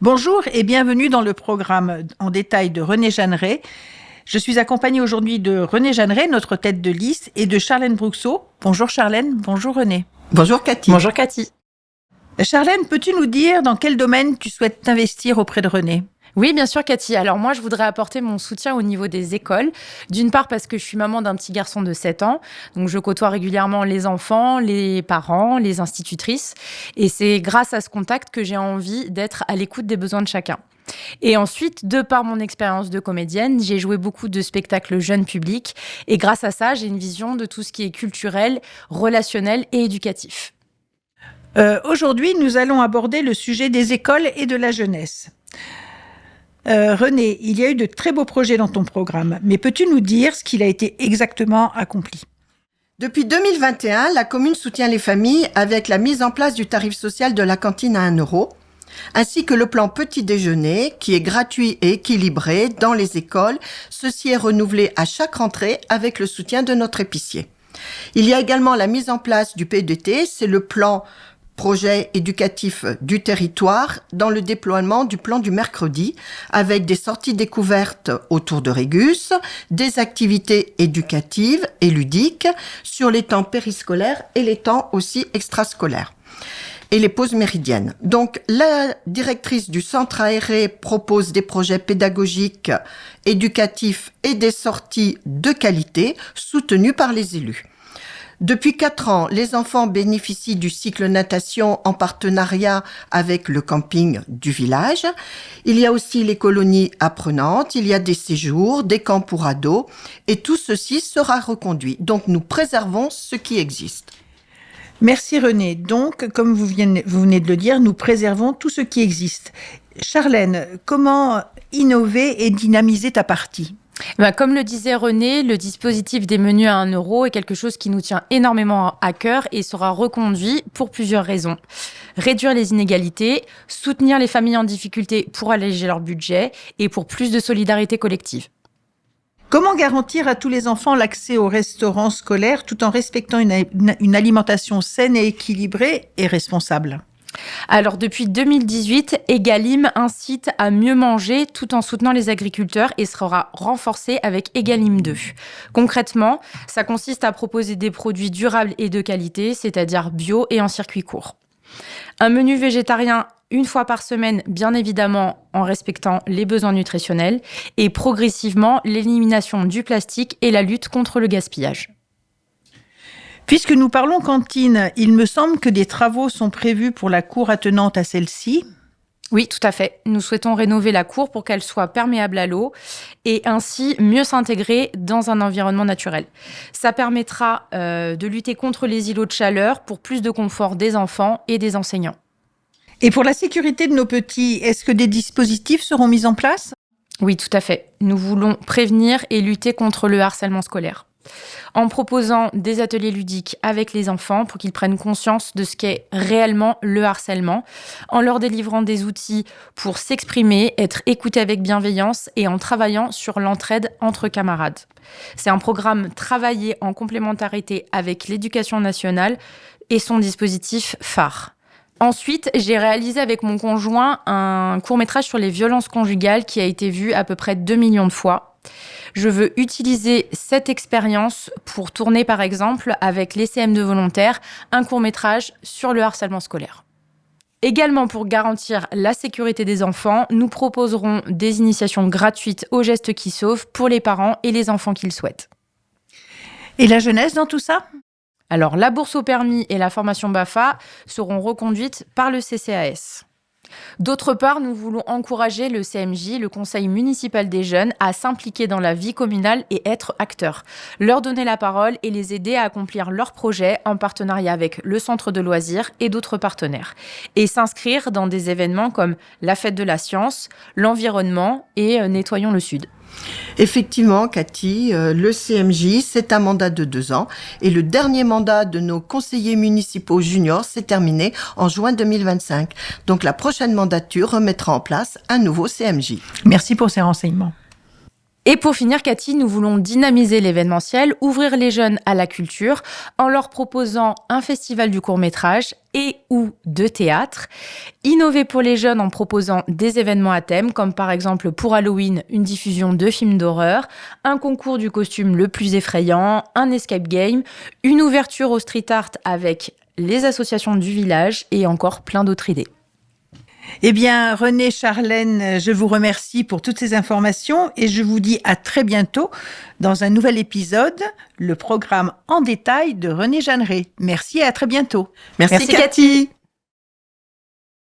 Bonjour et bienvenue dans le programme en détail de René Jeanneret. Je suis accompagnée aujourd'hui de René Jeanneret, notre tête de liste, et de Charlène Bruxot. Bonjour Charlène, bonjour René. Bonjour Cathy. Bonjour Cathy. Charlène, peux-tu nous dire dans quel domaine tu souhaites t'investir auprès de René ? Oui, bien sûr, Cathy. Alors moi, je voudrais apporter mon soutien au niveau des écoles. D'une part, parce que je suis maman d'un petit garçon de 7 ans. Donc, je côtoie régulièrement les enfants, les parents, les institutrices. Et c'est grâce à ce contact que j'ai envie d'être à l'écoute des besoins de chacun. Et ensuite, de par mon expérience de comédienne, j'ai joué beaucoup de spectacles jeunes publics. Et grâce à ça, j'ai une vision de tout ce qui est culturel, relationnel et éducatif. Aujourd'hui, nous allons aborder le sujet des écoles et de la jeunesse. René, il y a eu de très beaux projets dans ton programme, mais peux-tu nous dire ce qu'il a été exactement accompli ? Depuis 2021, la commune soutient les familles avec la mise en place du tarif social de la cantine à 1 €, ainsi que le plan petit déjeuner qui est gratuit et équilibré dans les écoles. Ceci est renouvelé à chaque rentrée avec le soutien de notre épicier. Il y a également la mise en place du PEDT, c'est le plan projet éducatif du territoire dans le déploiement du plan du mercredi avec des sorties découvertes autour de Régus, des activités éducatives et ludiques sur les temps périscolaires et les temps aussi extrascolaires et les pauses méridiennes. Donc, la directrice du centre aéré propose des projets pédagogiques, éducatifs et des sorties de qualité soutenus par les élus. Depuis 4 ans, les enfants bénéficient du cycle natation en partenariat avec le camping du village. Il y a aussi les colonies apprenantes, il y a des séjours, des camps pour ados et tout ceci sera reconduit. Donc nous préservons ce qui existe. Merci René. Donc, comme vous venez de le dire, nous préservons tout ce qui existe. Charlène, comment innover et dynamiser ta partie ? Comme le disait René, le dispositif des menus à 1 € est quelque chose qui nous tient énormément à cœur et sera reconduit pour plusieurs raisons. Réduire les inégalités, soutenir les familles en difficulté pour alléger leur budget et pour plus de solidarité collective. Comment garantir à tous les enfants l'accès au restaurant scolaire tout en respectant une alimentation saine et équilibrée et responsable ? Alors, depuis 2018, Egalim incite à mieux manger tout en soutenant les agriculteurs et sera renforcé avec Egalim 2. Concrètement, ça consiste à proposer des produits durables et de qualité, c'est-à-dire bio et en circuit court. Un menu végétarien 1 fois par semaine, bien évidemment en respectant les besoins nutritionnels, et progressivement l'élimination du plastique et la lutte contre le gaspillage. Puisque nous parlons cantine, il me semble que des travaux sont prévus pour la cour attenante à celle-ci. Oui, tout à fait. Nous souhaitons rénover la cour pour qu'elle soit perméable à l'eau et ainsi mieux s'intégrer dans un environnement naturel. Ça permettra de lutter contre les îlots de chaleur pour plus de confort des enfants et des enseignants. Et pour la sécurité de nos petits, est-ce que des dispositifs seront mis en place ? Oui, tout à fait. Nous voulons prévenir et lutter contre le harcèlement scolaire, en proposant des ateliers ludiques avec les enfants pour qu'ils prennent conscience de ce qu'est réellement le harcèlement, en leur délivrant des outils pour s'exprimer, être écoutés avec bienveillance et en travaillant sur l'entraide entre camarades. C'est un programme travaillé en complémentarité avec l'Éducation nationale et son dispositif phare. Ensuite, j'ai réalisé avec mon conjoint un court-métrage sur les violences conjugales qui a été vu à peu près 2 millions de fois. Je veux utiliser cette expérience pour tourner, par exemple, avec les CM2 volontaires, un court-métrage sur le harcèlement scolaire. Également, pour garantir la sécurité des enfants, nous proposerons des initiations gratuites aux gestes qui sauvent pour les parents et les enfants qui le souhaitent. Et la jeunesse dans tout ça ? Alors, la bourse au permis et la formation BAFA seront reconduites par le CCAS. D'autre part, nous voulons encourager le CMJ, le Conseil municipal des jeunes, à s'impliquer dans la vie communale et être acteurs, leur donner la parole et les aider à accomplir leurs projets en partenariat avec le centre de loisirs et d'autres partenaires, et s'inscrire dans des événements comme la fête de la science, l'environnement et Nettoyons le Sud. Effectivement, Cathy, le CMJ, c'est un mandat de 2 ans et le dernier mandat de nos conseillers municipaux juniors s'est terminé en juin 2025. Donc la prochaine mandature remettra en place un nouveau CMJ. Merci pour ces renseignements. Et pour finir, Cathy, nous voulons dynamiser l'événementiel, ouvrir les jeunes à la culture en leur proposant un festival du court-métrage et ou de théâtre. Innover pour les jeunes en proposant des événements à thème, comme par exemple pour Halloween, une diffusion de films d'horreur, un concours du costume le plus effrayant, un escape game, une ouverture au street art avec les associations du village et encore plein d'autres idées. Eh bien, René, Charlène, je vous remercie pour toutes ces informations et je vous dis à très bientôt dans un nouvel épisode, le programme en détail de René Jeanneret. Merci et à très bientôt. Merci Cathy.